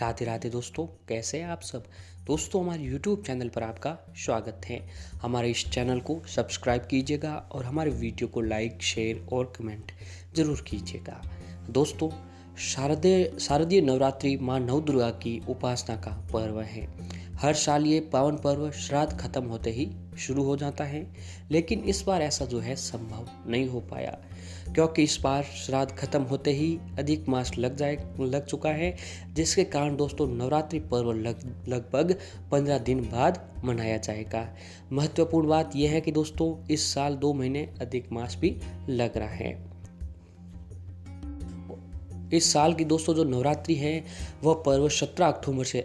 राधे राधे दोस्तों, कैसे हैं आप सब। दोस्तों, हमारे YouTube चैनल पर आपका स्वागत है। हमारे इस चैनल को सब्सक्राइब कीजिएगा और हमारे वीडियो को लाइक, शेयर और कमेंट ज़रूर कीजिएगा। दोस्तों, शारदीय नवरात्रि माँ नवदुर्गा की उपासना का पर्व है। हर साल ये पावन पर्व श्राद्ध खत्म होते ही शुरू हो जाता है, लेकिन इस बार ऐसा संभव नहीं हो पाया, क्योंकि इस बार श्राद्ध खत्म होते ही अधिक मास लग चुका है, जिसके कारण दोस्तों नवरात्रि पर्व लगभग 15 दिन बाद मनाया जाएगा। महत्वपूर्ण बात यह है कि दोस्तों इस साल 2 महीने अधिक मास भी लग रहा है। इस साल की दोस्तों जो नवरात्रि है वह पर्व 17 अक्टूबर से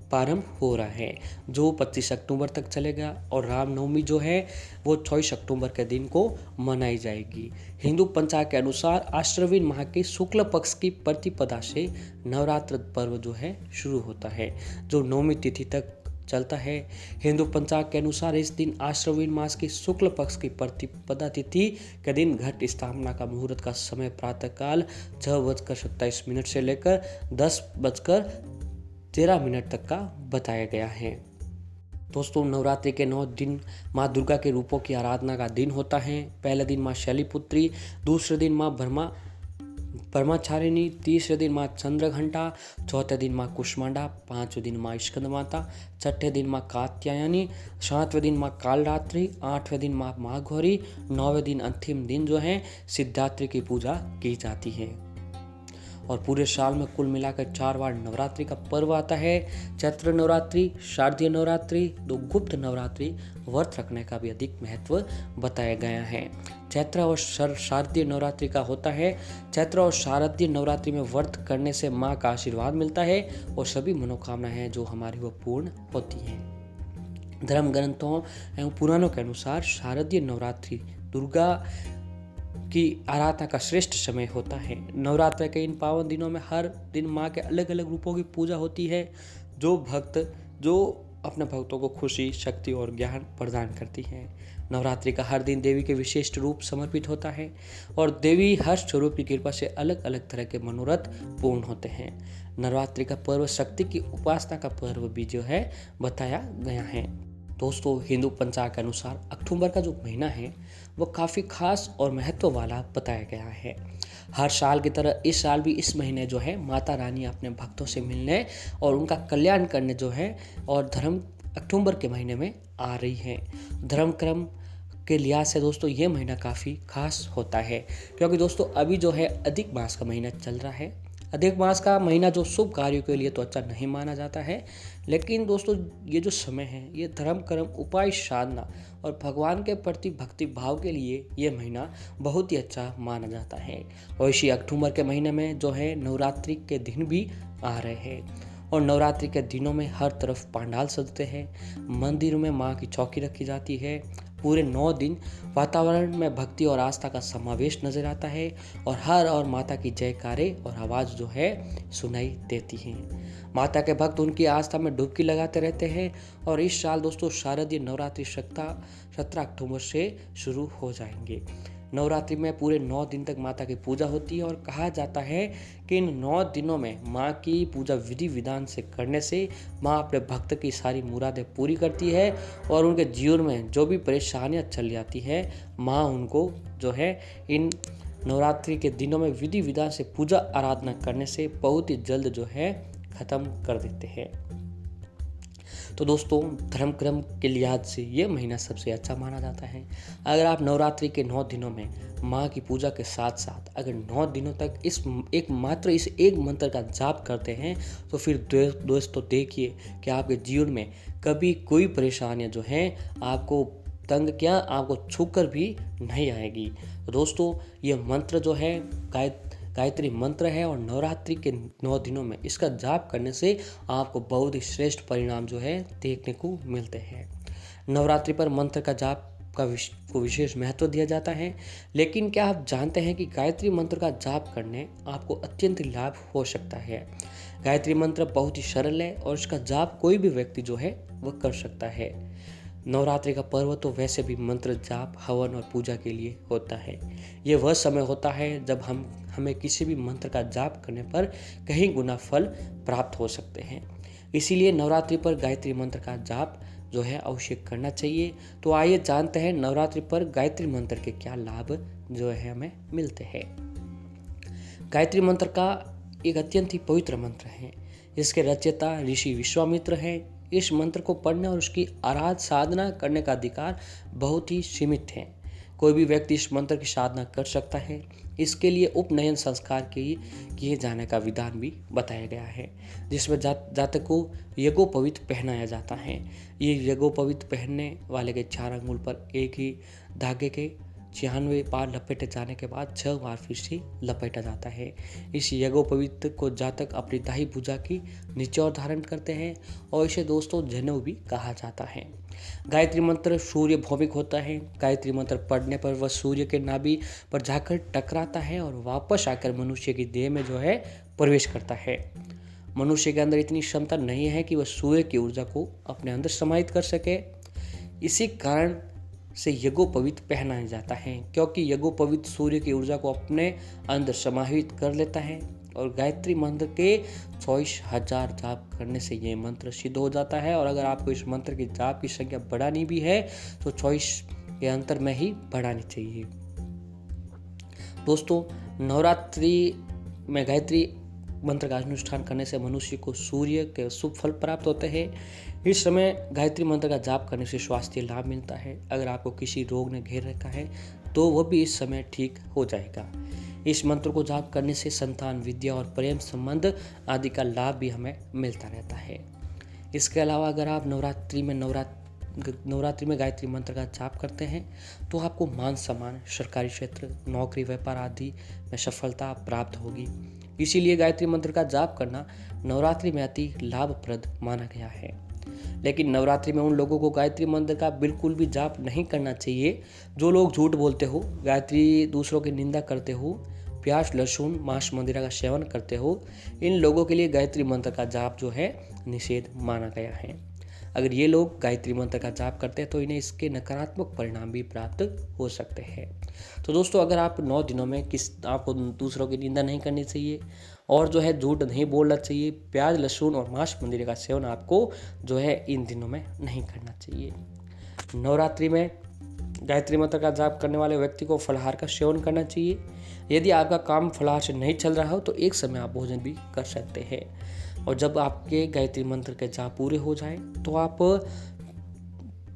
प्रारंभ हो रहा है, जो 25 अक्टूबर तक चलेगा, और रामनवमी जो है वो 24 अक्टूबर के दिन को मनाई जाएगी। हिंदू पंचांग के अनुसार आश्विन माह के शुक्ल पक्ष की प्रतिपदा से नवरात्र पर्व जो है शुरू होता है, जो नवमी तिथि तक चलता है। हिंदू पंचांग के अनुसार इस दिन आश्विन मास की शुक्ल पक्ष की प्रतिपदा तिथि के दिन घट स्थापना का मुहूर्त का समय प्रातःकाल 6:27 से लेकर 10:13 तक का बताया गया है। दोस्तों, नवरात्रि के 9 दिन माँ दुर्गा के रूपों की आराधना का दिन होता है। पहले दिन माँ शैलीपुत्री, दूसरे दिन माँ ब्रह्मचारिणी, तीसरे दिन माँ चंद्रघंटा, चौथे दिन माँ कुष्मांडा, पांचवें दिन माँ स्कंद माता, छठे दिन माँ कात्यायनी, सातवें दिन माँ कालरात्रि, आठवें दिन माँ महागौरी, 9वें दिन अंतिम दिन जो है सिद्धात्री की पूजा की जाती है। और पूरे साल में कुल मिलाकर 4 बार नवरात्रि का पर्व आता है। चैत्र नवरात्रि, शारदीय नवरात्रि, दो गुप्त नवरात्रि, व्रत रखने का भी अधिक महत्व बताया गया है। चैत्र और शारदीय नवरात्रि का होता है। चैत्र और शारदीय नवरात्रि में व्रत करने से माँ का आशीर्वाद मिलता है और सभी मनोकामनाएं जो हमारी वो पूर्ण होती हैं। धर्म ग्रंथों एवं पुराणों के अनुसार शारदीय नवरात्रि दुर्गा की आराधना का श्रेष्ठ समय होता है। नवरात्र के इन पावन दिनों में हर दिन माँ के अलग अलग रूपों की पूजा होती है, जो अपने भक्तों को खुशी, शक्ति और ज्ञान प्रदान करती हैं। नवरात्रि का हर दिन देवी के विशिष्ट रूप समर्पित होता है और देवी हर स्वरूप की कृपा से अलग अलग तरह के मनोरथ पूर्ण होते हैं। नवरात्रि का पर्व शक्ति की उपासना का पर्व भी जो है बताया गया है। दोस्तों, हिंदू पंचांग के अनुसार अक्टूबर का जो महीना है वो काफ़ी खास और महत्व वाला बताया गया है। हर साल की तरह इस साल भी इस महीने जो है माता रानी अपने भक्तों से मिलने और उनका कल्याण करने जो है और धर्म अक्टूबर के महीने में आ रही है। धर्म क्रम के लिहाज से दोस्तों ये महीना काफ़ी खास होता है, क्योंकि दोस्तों अभी जो है अधिक मास का महीना चल रहा है। अधिक मास का महीना जो शुभ कार्यों के लिए तो अच्छा नहीं माना जाता है, लेकिन दोस्तों ये जो समय है ये धर्म कर्म, उपाय साधना और भगवान के प्रति भक्ति भाव के लिए ये महीना बहुत ही अच्छा माना जाता है। और इसी अक्टूबर के महीने में जो है नवरात्रि के दिन भी आ रहे हैं, और नवरात्रि के दिनों में हर तरफ पंडाल सजते हैं, मंदिरों में माँ की चौकी रखी जाती है। पूरे 9 दिन वातावरण में भक्ति और आस्था का समावेश नजर आता है और हर और माता की जयकारे और आवाज़ जो है सुनाई देती हैं। माता के भक्त उनकी आस्था में डुबकी लगाते रहते हैं। और इस साल दोस्तों शारदीय नवरात्रि 17 अक्टूबर से शुरू हो जाएंगे। नवरात्रि में पूरे 9 दिन तक माता की पूजा होती है और कहा जाता है कि इन 9 दिनों में माँ की पूजा विधि विधान से करने से माँ अपने भक्त की सारी मुरादें पूरी करती है और उनके जीवन में जो भी परेशानियाँ चल जाती है माँ उनको जो है इन नवरात्रि के दिनों में विधि विधान से पूजा आराधना करने से बहुत ही जल्द जो है ख़त्म कर देते हैं। तो दोस्तों, धर्म क्रम के लिहाज से ये महीना सबसे अच्छा माना जाता है। अगर आप नवरात्रि के 9 दिनों में माँ की पूजा के साथ साथ अगर 9 दिनों तक इस एक मंत्र का जाप करते हैं तो फिर दोस्तों देखिए कि आपके जीवन में कभी कोई परेशानियाँ जो हैं आपको तंग क्या आपको छूकर भी नहीं आएगी। दोस्तों, ये मंत्र जो है गायत्री मंत्र है और नवरात्रि के 9 दिनों में इसका जाप करने से आपको बहुत ही श्रेष्ठ परिणाम जो है देखने को मिलते हैं। नवरात्रि पर मंत्र का जाप को विशेष महत्व दिया जाता है, लेकिन क्या आप जानते हैं कि गायत्री मंत्र का जाप करने आपको अत्यंत लाभ हो सकता है। गायत्री मंत्र बहुत ही सरल है और इसका जाप कोई भी व्यक्ति जो है वह कर सकता है। नवरात्रि का पर्व तो वैसे भी मंत्र जाप, हवन और पूजा के लिए होता है। ये वह समय होता है जब हमें किसी भी मंत्र का जाप करने पर कहीं गुना फल प्राप्त हो सकते हैं। इसीलिए नवरात्रि पर गायत्री मंत्र का जाप जो है अवश्य करना चाहिए। तो आइए जानते हैं नवरात्रि पर गायत्री मंत्र के क्या लाभ जो है हमें मिलते हैं। गायत्री मंत्र का एक अत्यंत ही पवित्र मंत्र है। इसके रचयिता ऋषि विश्वामित्र हैं। इस मंत्र को पढ़ने और उसकी आराध साधना करने का अधिकार बहुत ही सीमित है। कोई भी व्यक्ति इस मंत्र की साधना कर सकता है। इसके लिए उपनयन संस्कार किए जाने का विधान भी बताया गया है, जिसमें जातक को यज्ञोपवीत पहनाया जाता है। ये यज्ञोपवीत पहनने वाले के 4 अंगुल पर एक ही धागे के 96 बार लपेटे जाने के बाद 6 बार फिर से लपेटा जाता है। इस यज्ञोपवीत को जातक अपनी दाहिनी भुजा की नीचे और धारण करते हैं और इसे दोस्तों जनेऊ भी कहा जाता है। गायत्री मंत्र सूर्य भौमिक होता है। गायत्री मंत्र पढ़ने पर वह सूर्य के नाभि पर जाकर टकराता है और वापस आकर मनुष्य की देह में जो है प्रवेश करता है। मनुष्य के अंदर इतनी क्षमता नहीं है कि वह सूर्य की ऊर्जा को अपने अंदर समाहित कर सके। इसी कारण से यज्ञोपवीत पहनाया जाता है, क्योंकि यज्ञोपवीत सूर्य की ऊर्जा को अपने अंदर समाहित कर लेता है। और गायत्री मंत्र के 24,000 जाप करने से ये मंत्र सिद्ध हो जाता है। और अगर आपको इस मंत्र की जाप की संख्या बढ़ानी भी है तो 24 के अंतर में ही बढ़ानी चाहिए। दोस्तों, नवरात्रि में गायत्री मंत्र का अनुष्ठान करने से मनुष्य को सूर्य के शुभ फल प्राप्त होते हैं। इस समय गायत्री मंत्र का जाप करने से स्वास्थ्य लाभ मिलता है। अगर आपको किसी रोग ने घेर रखा है तो वह भी इस समय ठीक हो जाएगा। इस मंत्र को जाप करने से संतान, विद्या और प्रेम संबंध आदि का लाभ भी हमें मिलता रहता है। इसके अलावा अगर आप नवरात्रि में गायत्री मंत्र का जाप करते हैं तो आपको मान सम्मान, सरकारी क्षेत्र, नौकरी, व्यापार आदि में सफलता प्राप्त होगी। इसीलिए गायत्री मंत्र का जाप करना नवरात्रि में अति लाभप्रद माना गया है। लेकिन नवरात्रि में उन लोगों को गायत्री मंत्र का बिल्कुल भी जाप नहीं करना चाहिए जो लोग झूठ बोलते हो, गायत्री दूसरों की निंदा करते हो, प्याज, लहसुन, मांस, मदिरा का सेवन करते हो। इन लोगों के लिए गायत्री मंत्र का जाप जो है निषेध माना गया है। अगर ये लोग गायत्री मंत्र का जाप करते हैं तो इन्हें इसके नकारात्मक परिणाम भी प्राप्त हो सकते हैं। तो दोस्तों, अगर आप 9 दिनों में आपको दूसरों की निंदा नहीं करनी चाहिए और जो है झूठ नहीं बोलना चाहिए, प्याज, लहसुन और मांस मंदिर का सेवन आपको जो है इन दिनों में नहीं करना चाहिए। नवरात्रि में गायत्री मंत्र का जाप करने वाले व्यक्ति को फलाहार का सेवन करना चाहिए। यदि आपका काम फलाहार से नहीं चल रहा हो तो एक समय आप भोजन भी कर सकते हैं। और जब आपके गायत्री मंत्र के जाप पूरे हो जाए तो आप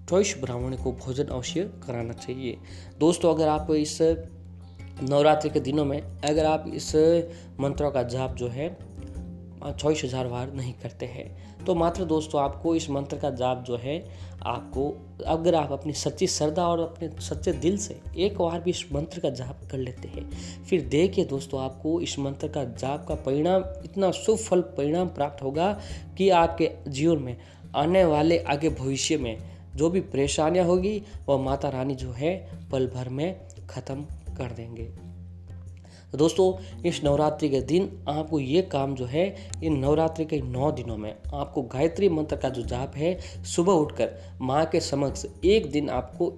24 ब्राह्मण को भोजन अवश्य कराना चाहिए। दोस्तों, अगर आप इस नवरात्रि के दिनों में अगर आप इस मंत्रों का जाप जो है 24,000 बार नहीं करते हैं तो मात्र दोस्तों आपको इस मंत्र का जाप जो है आपको, अगर आप अपनी सच्ची श्रद्धा और अपने सच्चे दिल से एक बार भी इस मंत्र का जाप कर लेते हैं, फिर देखिए दोस्तों आपको इस मंत्र का जाप का परिणाम, इतना शुभ फल परिणाम प्राप्त होगा कि आपके जीवन में आने वाले आगे भविष्य में जो भी परेशानियां होगी वह माता रानी जो है पल भर में खत्म कर देंगे। तो दोस्तों, इस नवरात्रि के दिन आपको ये काम जो है, इन नवरात्रि के 9 दिनों में आपको गायत्री मंत्र का जो जाप है, सुबह उठकर माँ के समक्ष एक दिन आपको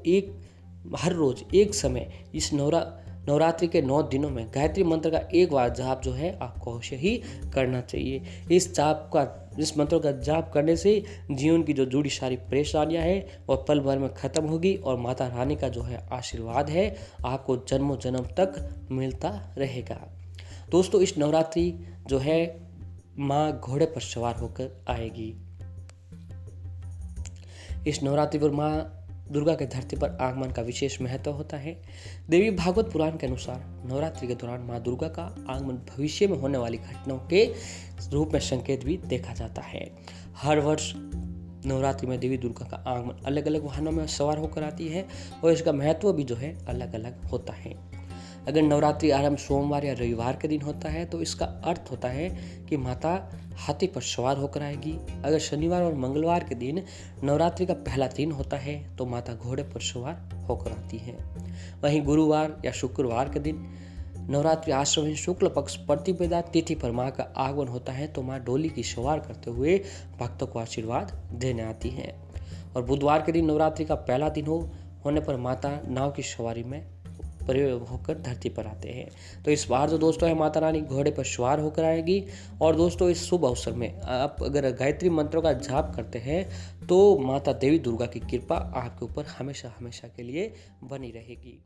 हर रोज एक समय इस नवरात्रि के 9 दिनों में गायत्री मंत्र का एक बार जाप जो है आपको अवश्य ही करना चाहिए। इस मंत्र का जाप करने से जीवन की जो जुड़ी सारी परेशानियां हैं वह पल भर में खत्म होगी और माता रानी का जो है आशीर्वाद है आपको जन्मों जन्म तक मिलता रहेगा। दोस्तों, इस नवरात्रि जो है माँ घोड़े पर सवार होकर आएगी। इस नवरात्रि पर माँ दुर्गा के धरती पर आगमन का विशेष महत्व होता है। देवी भागवत पुराण के अनुसार नवरात्रि के दौरान माँ दुर्गा का आगमन भविष्य में होने वाली घटनाओं के रूप में संकेत भी देखा जाता है। हर वर्ष नवरात्रि में देवी दुर्गा का आगमन अलग अलग वाहनों में सवार होकर आती है और इसका महत्व भी जो है अलग अलग होता है। अगर नवरात्रि आरंभ सोमवार या रविवार के दिन होता है तो इसका अर्थ होता है कि माता हाथी पर सवार होकर आएगी। अगर शनिवार और मंगलवार के दिन नवरात्रि का पहला दिन होता है तो माता घोड़े पर सवार होकर आती है। वहीं गुरुवार या शुक्रवार के दिन नवरात्रि आश्रम शुक्ल पक्ष प्रतिपदा तिथि पर माँ का आगमन होता है तो माँ डोली की सवार करते हुए भक्तों को आशीर्वाद देने आती है। और बुधवार के दिन नवरात्रि का पहला दिन होने पर माता नाव की सवारी में प्रयोग होकर धरती पर आते हैं। तो इस बार जो दोस्तों है माता रानी घोड़े पर सवार होकर आएगी। और दोस्तों इस शुभ अवसर में आप अगर गायत्री मंत्रों का जाप करते हैं तो माता देवी दुर्गा की कृपा आपके ऊपर हमेशा हमेशा के लिए बनी रहेगी।